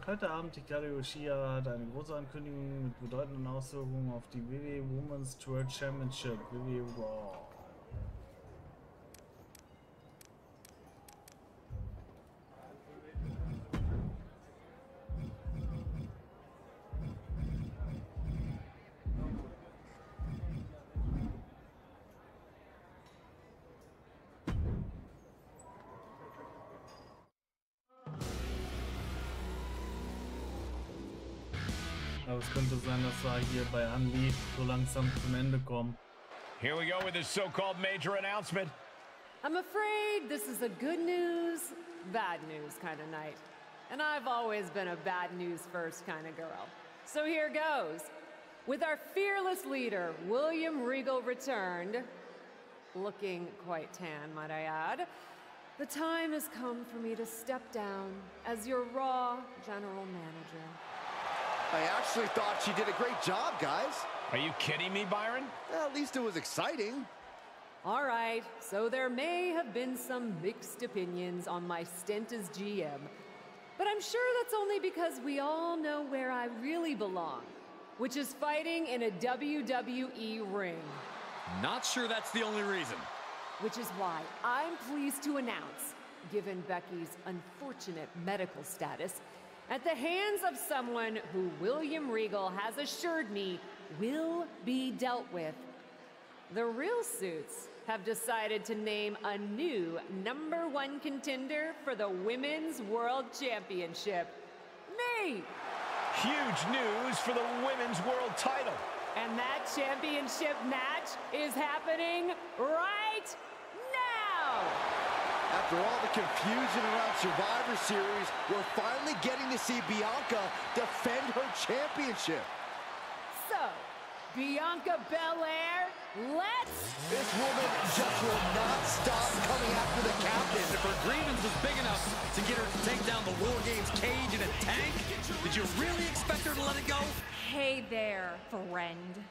Heute Abend Hikaru Shida hat eine große Ankündigung mit bedeutenden Auswirkungen auf die WWE Women's World Championship, WWE Raw. Aber es könnte sein, dass wir hier bei Unleashed so langsam zum Ende kommen. Here we go with this so-called major announcement. I'm afraid this is a good news, bad news kind of night. And I've always been a bad news first kind of girl. So here goes. With our fearless leader, William Regal returned, looking quite tan, might I add, the time has come for me to step down as your Raw General Manager. I actually thought she did a great job, guys. Are you kidding me, Byron? Well, at least it was exciting. All right, so there may have been some mixed opinions on my stint as GM, but I'm sure that's only because we all know where I really belong, which is fighting in a WWE ring. Not sure that's the only reason. Which is why I'm pleased to announce, given Becky's unfortunate medical status, at the hands of someone who William Regal has assured me will be dealt with, the Real Suits have decided to name a new #1 contender for the Women's World Championship. Me! Huge news for the Women's World title. And that championship match is happening right now! After all the confusion around Survivor Series, we're finally getting to see Bianca defend her championship. So, Bianca Belair, let's... This woman just will not stop coming after the captain. If her grievance was big enough to get her to take down the War Games cage in a tank, did you really expect her to let it go? Hey there, friend.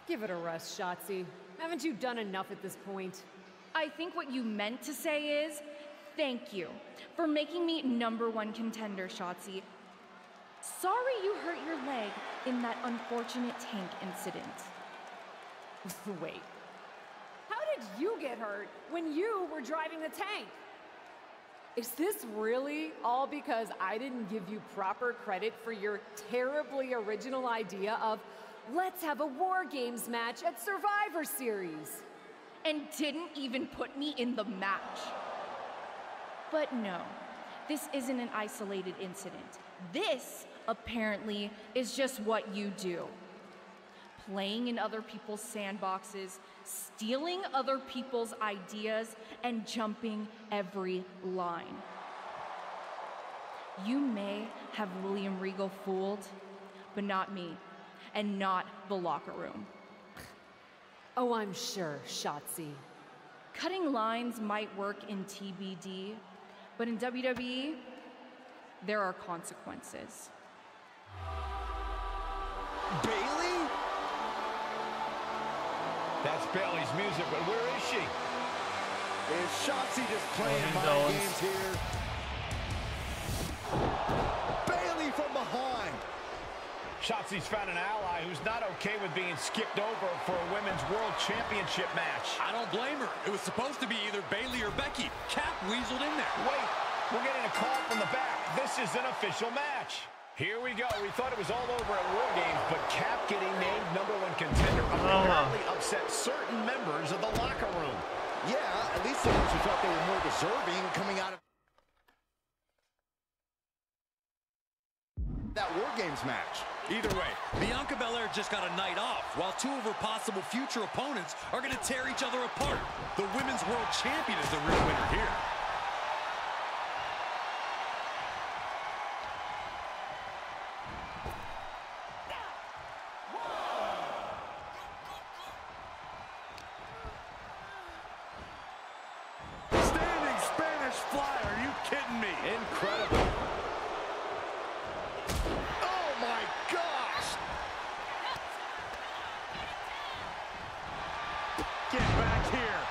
Give it a rest, Shotzi. Haven't you done enough at this point? I think what you meant to say is, thank you for making me #1 contender, Shotzi. Sorry you hurt your leg in that unfortunate tank incident. Wait, how did you get hurt when you were driving the tank? Is this really all because I didn't give you proper credit for your terribly original idea of, let's have a War Games match at Survivor Series? And didn't even put me in the match. But no, this isn't an isolated incident. This, apparently, is just what you do. Playing in other people's sandboxes, stealing other people's ideas, and jumping every line. You may have William Regal fooled, but not me, and not the locker room. Oh, I'm sure, Shotzi. Cutting lines might work in TBD, but in WWE, there are consequences. Bayley? That's Bayley's music, but where is she? Is Shotzi just playing mind games here? Bayley from behind. Shotzi's found an ally who's not okay with being skipped over for a Women's World Championship match. I don't blame her. It was supposed to be either Bayley or Becky. Cap weaseled in there. Wait, we're getting a call from the back. This is an official match. Here we go. We thought it was all over at War Games, but Cap getting named #1 contender apparently upset certain members of the locker room. Yeah, at least the ones who thought they were more deserving coming out of that War Games match. Either way, Bianca Belair just got a night off, while two of her possible future opponents are going to tear each other apart. The Women's World Champion is the real winner here. Standing Spanish fly, are you kidding me? Incredible. Oh my gosh! Get back here.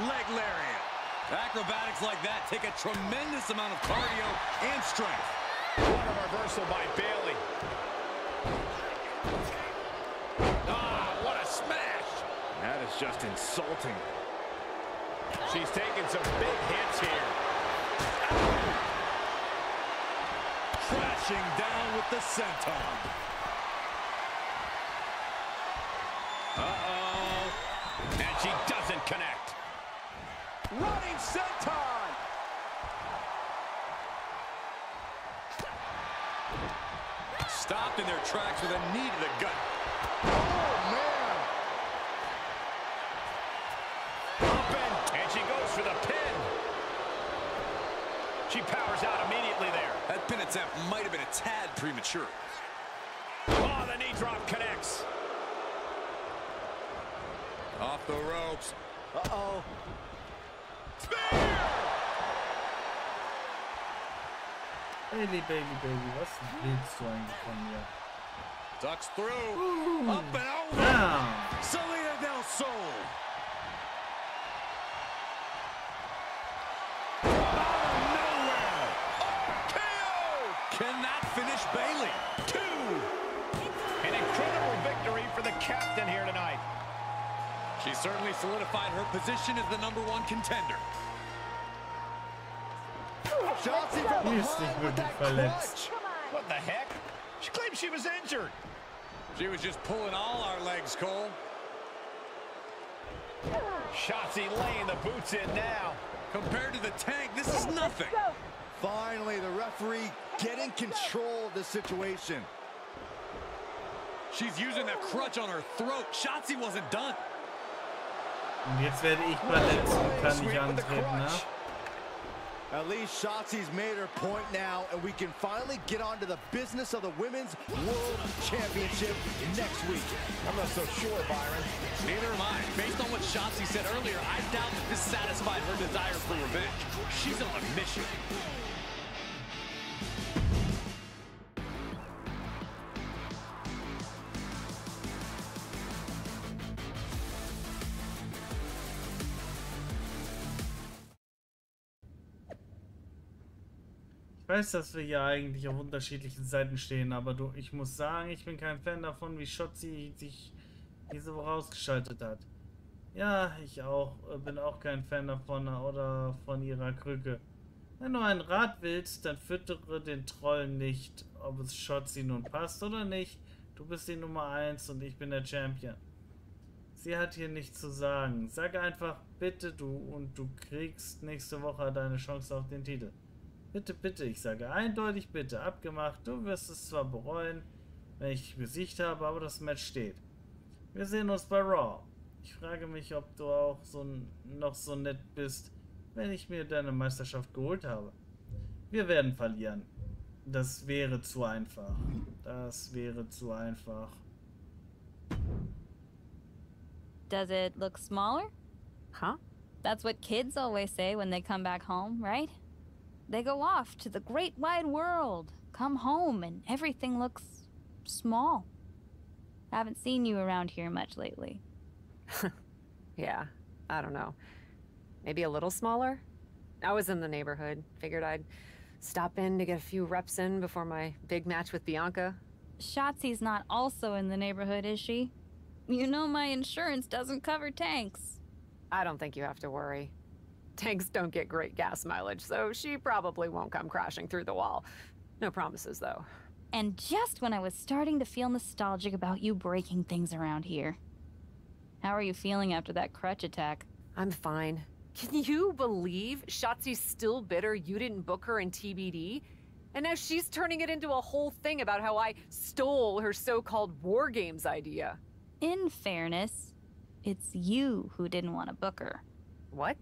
Leg lariat. Acrobatics like that take a tremendous amount of cardio and strength. What a reversal by Bayley. Ah, what a smash. That is just insulting. She's taking some big hits here. Crashing down with the senton. Uh-oh. And she doesn't connect. Running senton. Stopped in their tracks with a knee to the gut. Oh, man. Up and she goes for the pin. She powers out immediately there. That pin attempt might have been a tad premature. Oh, the knee drop connects. Off the ropes. Uh-oh. Spear! Baby, was willst du eigentlich von mir? Ducks through. Up and over. Ja. Selena Del Sol. Out of nowhere. KO! Cannot finish Bayley. 2. An incredible victory for the captain here tonight. She certainly solidified her position as the #1 contender. Shotzi from Die ist nicht behind with wirklich that verletzt. clutch. What the heck? She claims she was injured. She was just pulling all our legs, Cole. Shotzi laying the boots in now. Compared to the Tank, this is nothing. Finally, the referee getting control of the situation. She's using that crutch on her throat. Shotzi wasn't done. Und jetzt werde ich verletzt und kann nicht antreten, ne? At least Shotzi's made her point now, and we can finally get on to the business of the Women's World Championship next week. I'm not so sure, Byron. Neither am I. Based on what Shotzi said earlier, I doubt that this satisfied her desire for revenge. She's on a mission. Ich weiß, dass wir hier eigentlich auf unterschiedlichen Seiten stehen, aber ich muss sagen, ich bin kein Fan davon, wie Shotzi sich diese Woche ausgeschaltet hat. Ja, ich auch, bin auch kein Fan davon oder von ihrer Krücke. Wenn du ein Rat willst, dann füttere den Troll nicht, ob es Shotzi nun passt oder nicht. Du bist die Nummer 1 und ich bin der Champion. Sie hat hier nichts zu sagen. Sag einfach bitte du kriegst nächste Woche deine Chance auf den Titel. Bitte, bitte, ich sage eindeutig bitte, abgemacht, du wirst es zwar bereuen, wenn ich dich besiegt habe, aber das Match steht. Wir sehen uns bei Raw. Ich frage mich, ob du auch noch so nett bist, wenn ich mir deine Meisterschaft geholt habe. Wir werden verlieren. Das wäre zu einfach. Das wäre zu einfach. Does it look smaller? Huh? That's what kids always say when they come back home, right? They go off to the great wide world, come home, and everything looks small. Haven't seen you around here much lately. Yeah, I don't know. Maybe a little smaller? I was in the neighborhood. Figured I'd stop in to get a few reps in before my big match with Bianca. Shotzi's not also in the neighborhood, is she? You know my insurance doesn't cover tanks. I don't think you have to worry. Tanks don't get great gas mileage, so she probably won't come crashing through the wall. No promises, though. And just when I was starting to feel nostalgic about you breaking things around here. How are you feeling after that crutch attack? I'm fine. Can you believe Shotzi's still bitter you didn't book her in TBD? And now she's turning it into a whole thing about how I stole her so-called War Games idea. In fairness, it's you who didn't want to book her. What?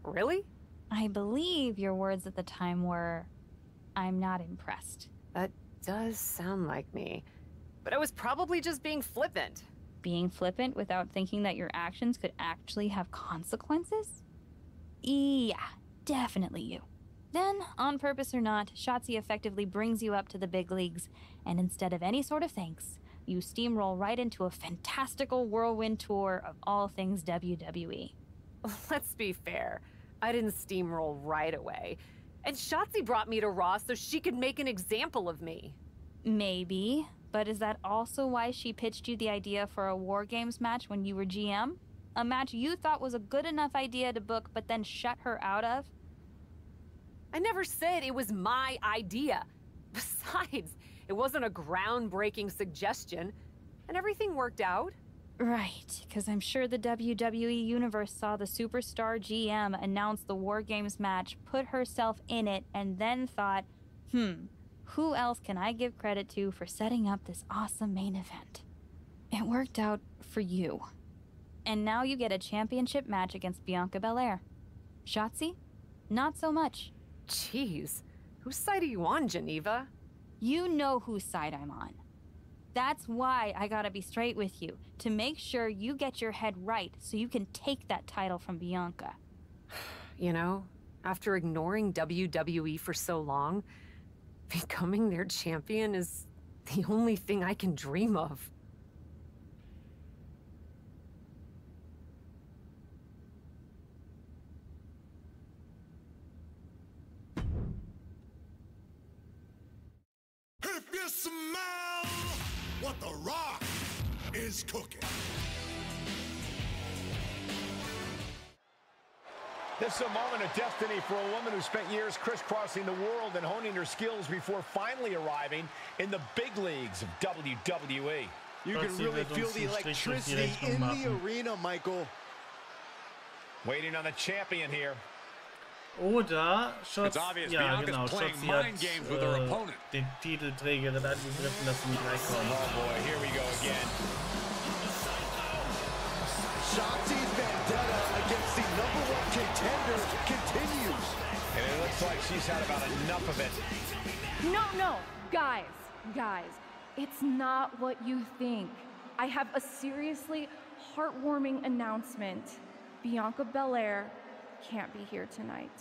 Really? I believe your words at the time were, I'm not impressed. That does sound like me. But I was probably just being flippant. Being flippant without thinking that your actions could actually have consequences? Yeah, definitely you. Then, on purpose or not, Shotzi effectively brings you up to the big leagues, and instead of any sort of thanks, you steamroll right into a fantastical whirlwind tour of all things WWE. Let's be fair. I didn't steamroll right away. And Shotzi brought me to Raw so she could make an example of me. Maybe, but is that also why she pitched you the idea for a War Games match when you were GM? A match you thought was a good enough idea to book, but then shut her out of? I never said it was my idea. Besides, it wasn't a groundbreaking suggestion, and everything worked out. Right, because I'm sure the WWE Universe saw the superstar GM announce the War Games match, put herself in it, and then thought, who else can I give credit to for setting up this awesome main event? It worked out for you. And now you get a championship match against Bianca Belair. Shotzi? Not so much. Jeez, whose side are you on, Geneva? You know whose side I'm on. That's why I gotta be straight with you, to make sure you get your head right so you can take that title from Bianca. You know, after ignoring WWE for so long, becoming their champion is the only thing I can dream of. If you smell what The Rock is cooking. This is a moment of destiny for a woman who spent years crisscrossing the world and honing her skills before finally arriving in the big leagues of WWE. You can really feel the electricity in the arena, Michael. Waiting on the champion here. Oder It's obvious Bianca's playing mind games with her opponent. Den Titelträgerin angegriffen, dass sie nicht reinkommt. Oh boy, here we go again. Shotzi's vendetta against the #1 contender continues. And it looks like she's had about enough of it. No, guys, it's not what you think. I have a seriously heartwarming announcement. Bianca Belair can't be here tonight.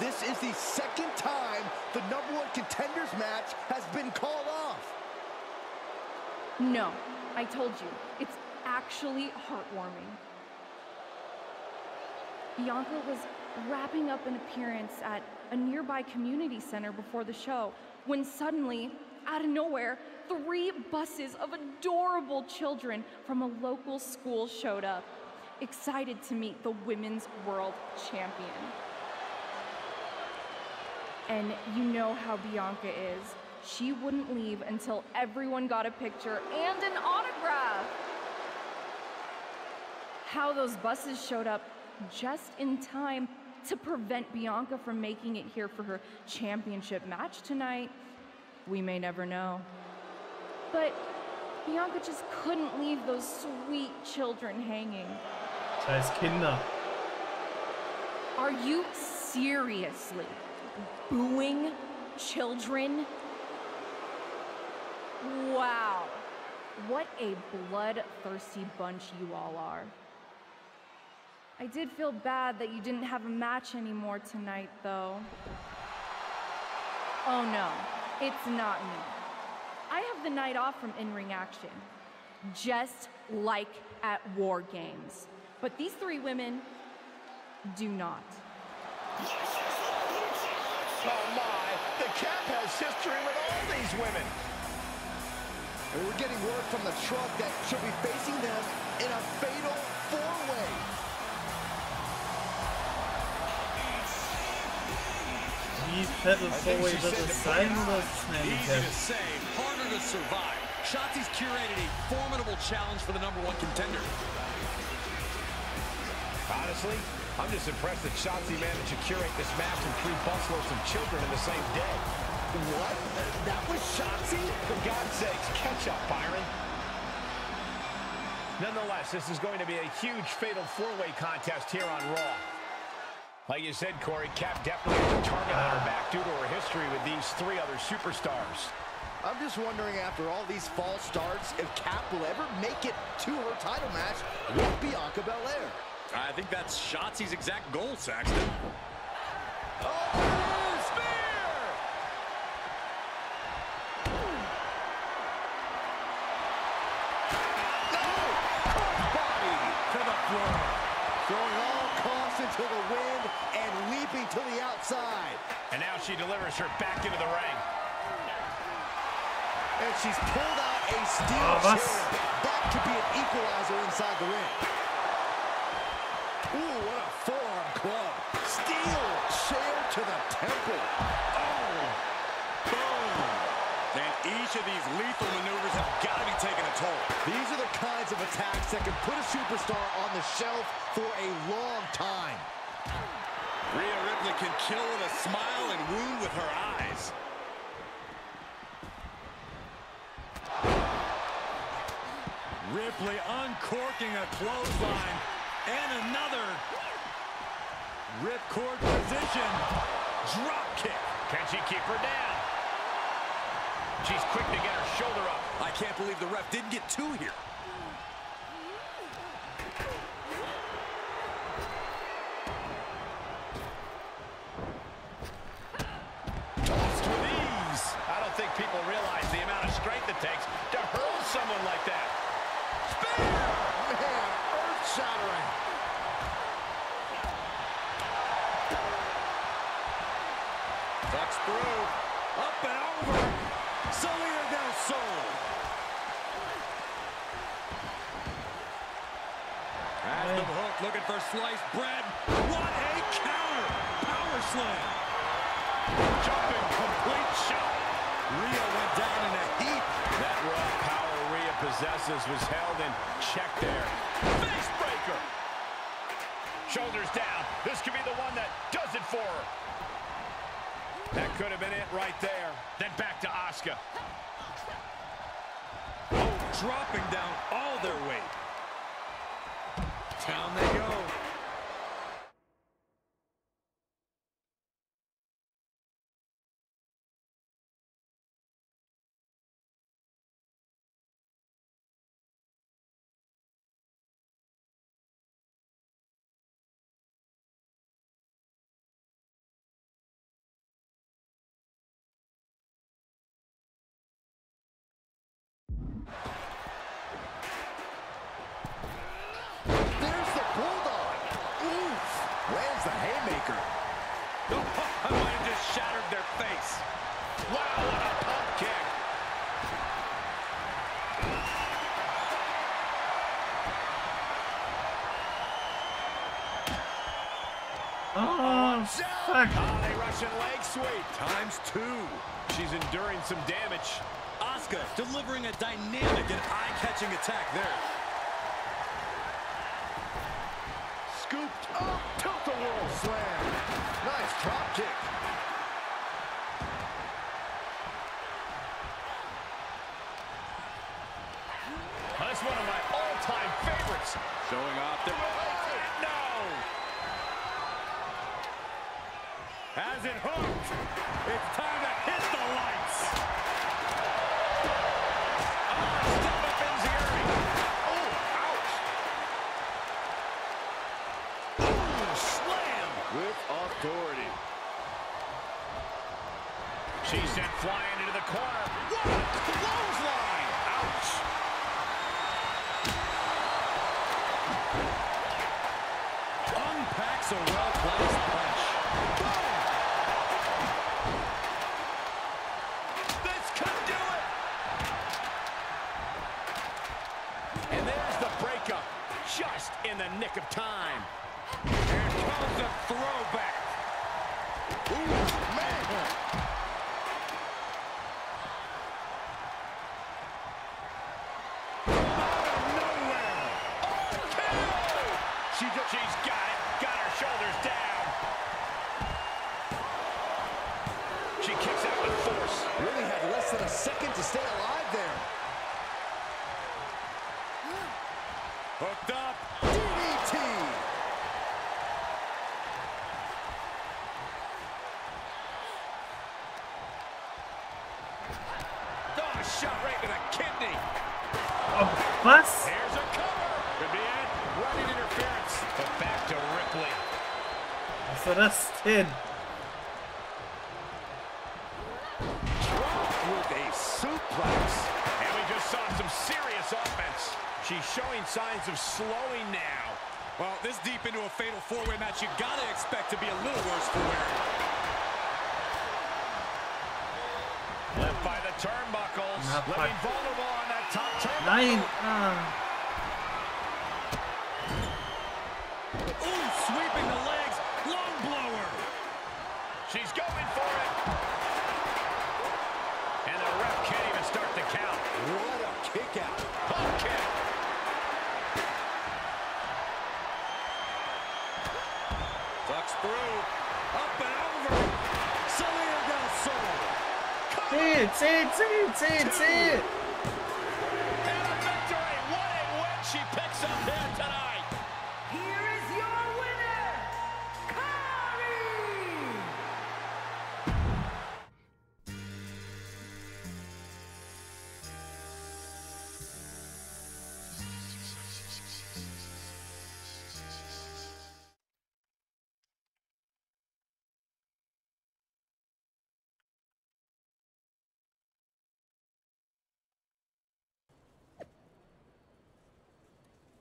This is the second time the #1 contenders match has been called off. No, I told you, it's actually heartwarming. Bianca was wrapping up an appearance at a nearby community center before the show when suddenly, out of nowhere, 3 buses of adorable children from a local school showed up, excited to meet the Women's World Champion. And you know how Bianca is. She wouldn't leave until everyone got a picture and an autograph. How those buses showed up just in time to prevent Bianca from making it here for her championship match tonight, we may never know. But Bianca just couldn't leave those sweet children hanging. Scheiß Kinder. Are you seriously booing children? Wow, what a bloodthirsty bunch you all are. I did feel bad that you didn't have a match anymore tonight, though. Oh no, it's not me. I have the night off from in-ring action, just like at War Games. But these 3 women do not. Oh my, the Cap has history with all these women. And we're getting word from the truck that she'll be facing them in a fatal 4-way. Wie Fatal 4-Way wird es sein oder ist es ein Easy Handicap? to say, harder to survive. Shotzi's curated a formidable challenge for the #1 contender. Honestly, I'm just impressed that Shotzi managed to curate this match and 3 busloads of children in the same day. What? That was Shotzi? For God's sakes, catch up, Byron. Nonetheless, this is going to be a huge fatal 4-way contest here on Raw. Like you said, Corey, Cap definitely has a target on her back due to her history with these 3 other superstars. I'm just wondering, after all these false starts, if Cap will ever make it to her title match with Bianca Belair. I think that's Shotzi's exact goal, Saxton. Oh, spear! Body to the floor. Throwing all caution into the wind and leaping to the outside. And now she delivers her back into the ring. And she's pulled out a steel chair. That could be an equalizer inside the ring. Ooh, what a forearm club. Steel chair to the temple. Oh, boom. And each of these lethal maneuvers have got to be taking a toll. These are the kinds of attacks that can put a superstar on the shelf for a long time. Rhea Ripley can kill with a smile and wound with her eyes. Ripley uncorking a clothesline and another. Ripcord position. Drop kick. Can she keep her down? She's quick to get her shoulder up. I can't believe the ref didn't get two here. Tossed with ease. I don't think people realize the amount of strength it takes to hurl someone like that. Spear! Man, earth-shattering. Tucks through. Up and over. Salida del Sol. Has the hook, looking for sliced bread. What a counter! Power slam. Jumping complete shot. Rhea went down in a heap. That raw power Rhea possesses was held in check there. Face breaker. Shoulders down. This could be the one that does it for her. That could have been it right there. Then back to Asuka. Oh, dropping down all their weight. Down they go. There's the Bulldog. Oof. Lands the haymaker. I might have just shattered their face. Wow, what a pump kick. Oh, fuck. Holly Russian leg sweep. ×2. She's enduring some damage. Asuka delivering a dynamic and eye-catching attack there. Scooped up. Tilt-a-whirl slam. Nice drop kick. That's one of my all-time favorites. Showing off their... No! Has it hooked. It's time to hit the lights. Step up Enziguri. Oh, ouch. Ooh, slam. With authority. She's sent flying into the corner. What a clothesline. Ouch. Unpacks a well-placed punch. This could do it. And there's the breakup. Just in the nick of time. Here comes the throwback. Ooh, man. She's got it. Got her shoulders down. She kicks out with force. Really had less than a second to stay alive there. Hooked up. DDT. Oh, shot right to the kidney. Oh, was? Here's a cover. Could be it. Running interference. But back to Ripley. Was war das denn? Dropped with a suplex. And we just saw some serious offense. She's showing signs of slowing now. Well, this deep into a fatal four-way match, you gotta expect to be a little worse for wear. Left by the turnbuckles. Looking vulnerable on that top turnbuckle. Nein! Ooh, sweeping the legs. Long blower. She's going for it. And the ref can't even start the count. What a kick out. Pump kick. Ducks through. Up and over. Salida del Sol. Zählt! And a victory. What a win she picks up here tonight. Here is your winner, Kairi!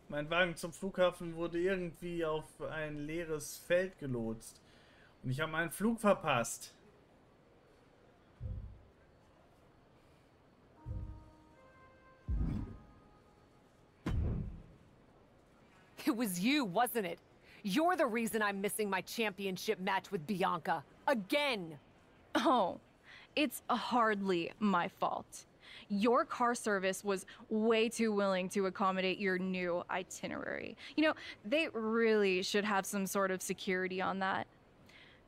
Mein Wagen zum Flughafen wurde irgendwie auf ein leeres Feld gelotst. Und ich habe meinen Flug verpasst. It was you, wasn't it? You're the reason I'm missing my championship match with Bianca. Again! Oh, it's hardly my fault. Your car service was way too willing to accommodate your new itinerary. You know, they really should have some sort of security on that.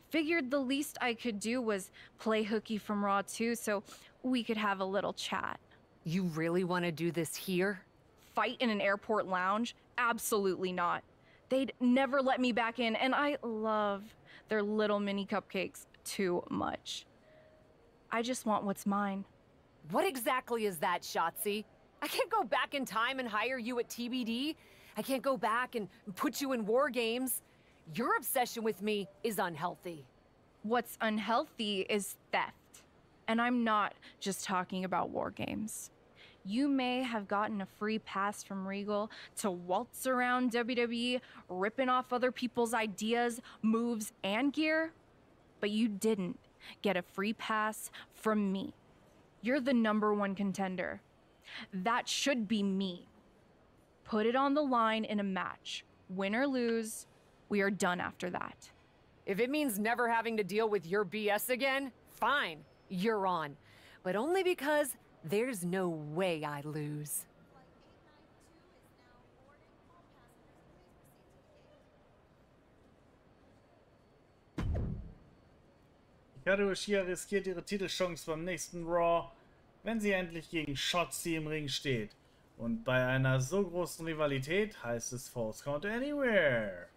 Figured the least I could do was play hooky from Raw 2 so we could have a little chat. You really want to do this here? Fight in an airport lounge? Absolutely not. They'd never let me back in, and I love their little mini cupcakes too much. I just want what's mine. What exactly is that, Shotzi? I can't go back in time and hire you at TBD. I can't go back and put you in War Games. Your obsession with me is unhealthy. What's unhealthy is theft. And I'm not just talking about War Games. You may have gotten a free pass from Regal to waltz around WWE, ripping off other people's ideas, moves, and gear, but you didn't get a free pass from me. You're the #1 contender. That should be me. Put it on the line in a match. Win or lose, we are done after that. If it means never having to deal with your BS again, fine, you're on. But only because there's no way I lose. Hikaru Shida riskiert ihre Titelchance beim nächsten Raw, wenn sie endlich gegen Shotzi im Ring steht. Und bei einer so großen Rivalität heißt es Falls Count Anywhere.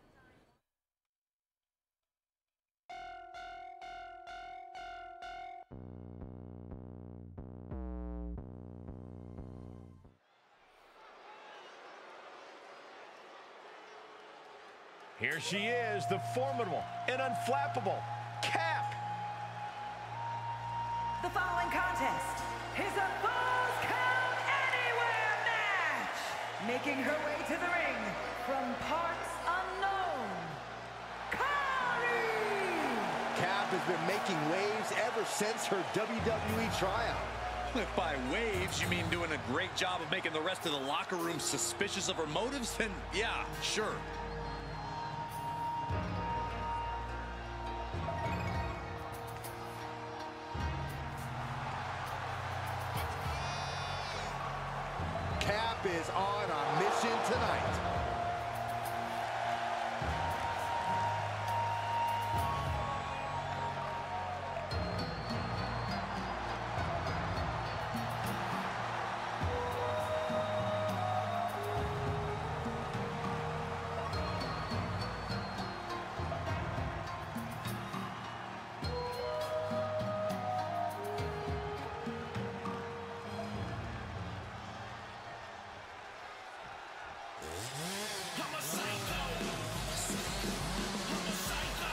Here she is, the formidable and unflappable Cap. The following contest is a Falls Count Anywhere match. Making her way to the ring from parts unknown, Kairi! Cap has been making waves ever since her WWE tryout. If by waves you mean doing a great job of making the rest of the locker room suspicious of her motives, then yeah, sure. Cap is on a mission tonight.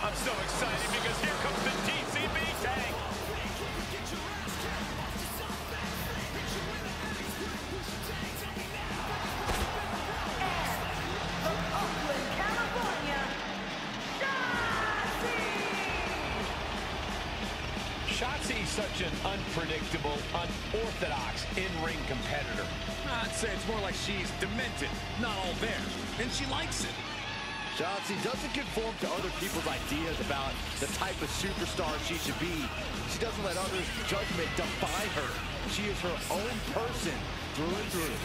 I'm so excited because here comes the TCB tag. The Oakland Shotzi such an unpredictable, unorthodox in-ring competitor? I'd say it's more like she's demented, not all there, and she likes it. Shotzi doesn't conform to other people's ideas about the type of superstar she should be. She doesn't let others' judgment define her. She is her own person through and through.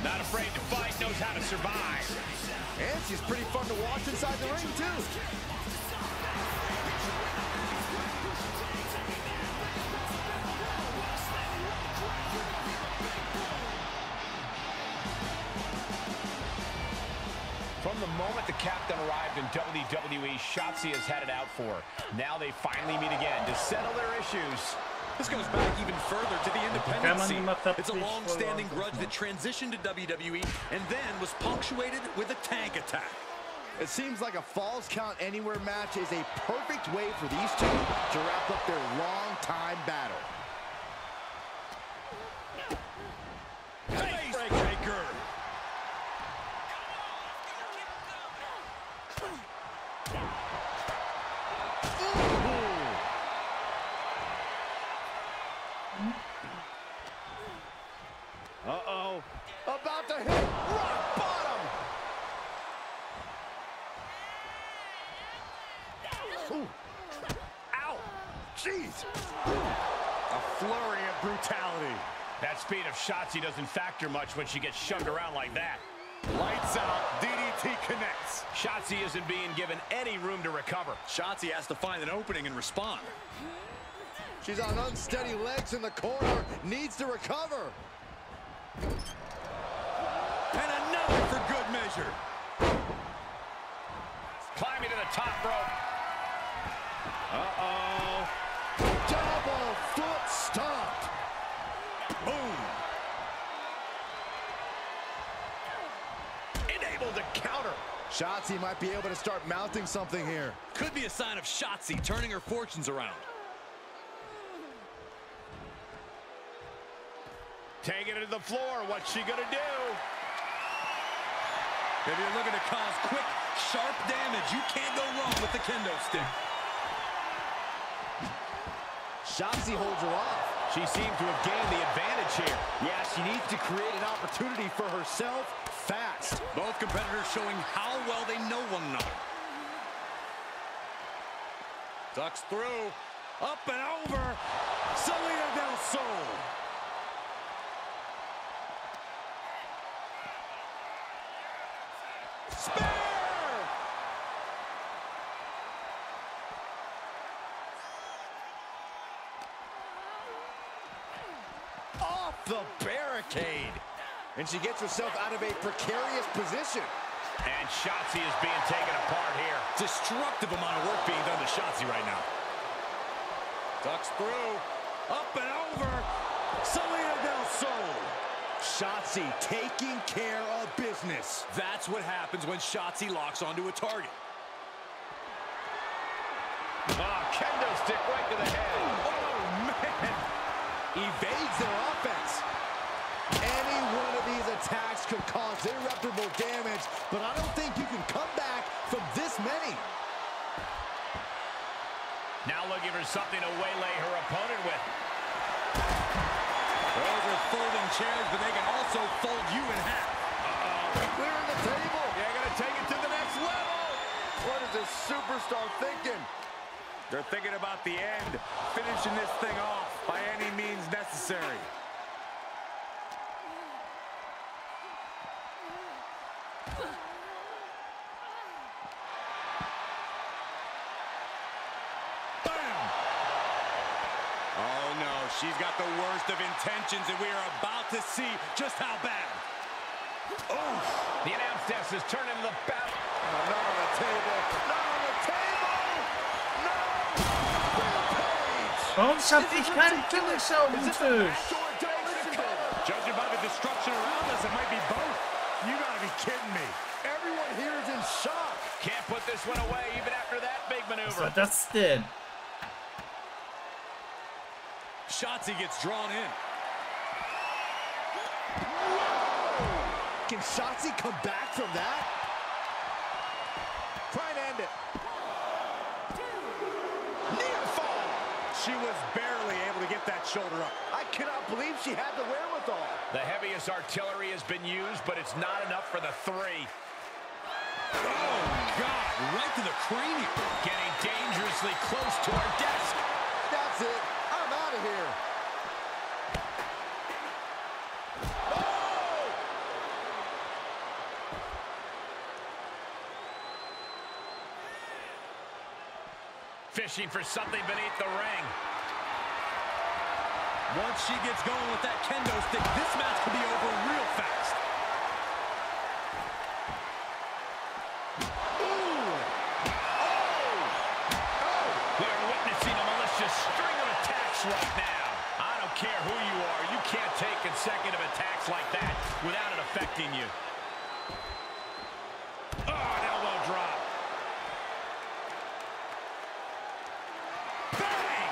Not afraid to fight, knows how to survive. And she's pretty fun to watch inside the ring, too. From the moment the captain arrived in WWE, Shotzi has had it out for her. Now they finally meet again to settle their issues. This goes back even further to the independent scene. It's a long-standing grudge that transitioned to WWE and then was punctuated with a tank attack. It seems like a Falls Count Anywhere match is a perfect way for these two to wrap up their long-time battle. Face breaker. Uh-oh. About to hit rock bottom. Ooh. Ow. Jeez. A flurry of brutality. That speed of Shotzi doesn't factor much when she gets shoved around like that. Lights out. DDT connects. Shotzi isn't being given any room to recover. Shotzi has to find an opening and respond. She's on unsteady legs in the corner. Needs to recover. And another for good measure. Climbing to the top rope. Uh-oh. Double foot stomp. Boom. Unable to counter. Shotzi might be able to start mounting something here. Could be a sign of Shotzi turning her fortunes around. Taking it to the floor. What's she gonna do? If you're looking to cause quick, sharp damage, you can't go wrong with the kendo stick. Shotzi holds her off. She seemed to have gained the advantage here. Yeah, she needs to create an opportunity for herself fast. Both competitors showing how well they know one another. Ducks through, up and over. Salida del Sol. Spear! Off the barricade. And she gets herself out of a precarious position. And Shotzi is being taken apart here. Destructive amount of work being done to Shotzi right now. Ducks through, up and over. Salida del Sol. Shotzi taking care of business. That's what happens when Shotzi locks onto a target. Oh, kendo stick right to the head. Oh, man. Evades their offense. Any one of these attacks could cause irreparable damage, but I don't think you can come back from this many. Now looking for something to waylay her opponent with. Those are folding chairs, but they can also fold you in half. Clearing the table. They're going to take it to the next level. What is this superstar thinking? They're thinking about the end, finishing this thing off by any means necessary. Oh no, she's got the worst of intentions, and we are about to see just how bad. Oh, the announce desk is turning the battle. not on the table. Not on the table. No. Rampage. Warum schaffe ich keinen Finisher auf den Tisch? Judging by the destruction around us, it might be both. You gotta be kidding me. Everyone here is in shock. Can't put this one away even after that big Was maneuver. war das denn? Shotzi gets drawn in. Can Shotzi come back from that? Try and end it. Near fall. She was barely able to get that shoulder up. I cannot believe she had the wherewithal. The heaviest artillery has been used, but it's not enough for the 3. Oh, God, right to the cranium. Getting dangerously close to our desk. That's it. I'm out of here. Oh! Fishing for something beneath the ring. Once she gets going with that kendo stick, this match could be over real fast. We are witnessing a malicious string of attacks right now. I don't care who you are. You can't take consecutive attacks like that without it affecting you. Oh, an elbow drop. Bang!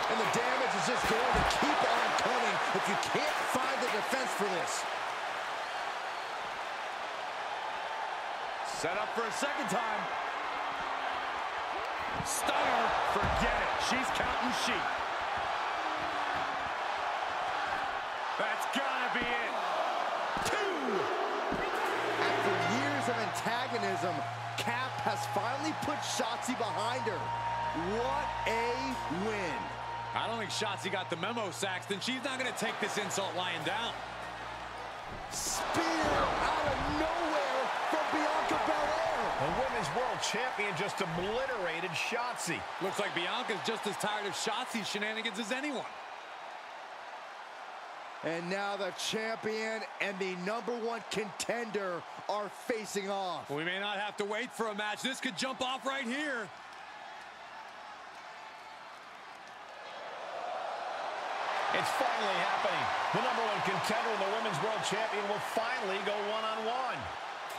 And the damage is just going to keep on coming if you can't find the defense for this. Set up for a second time. Stunner. Forget it. She's counting sheep. That's gotta be it. 2. After years of antagonism, Cap has finally put Shotzi behind her. What a win. I don't think Shotzi got the memo, Saxton. She's not going to take this insult lying down. Spear out of nowhere from Bianca Belair. The Women's World Champion just obliterated Shotzi. Looks like Bianca's just as tired of Shotzi's shenanigans as anyone. And now the champion and the #1 contender are facing off. We may not have to wait for a match. This could jump off right here. It's finally happening. The #1 contender and the Women's World Champion will finally go one-on-one.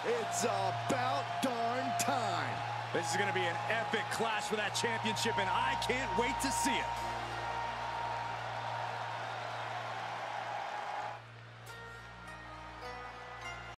It's about darn time. This is going to be an epic clash for that championship, and I can't wait to see it.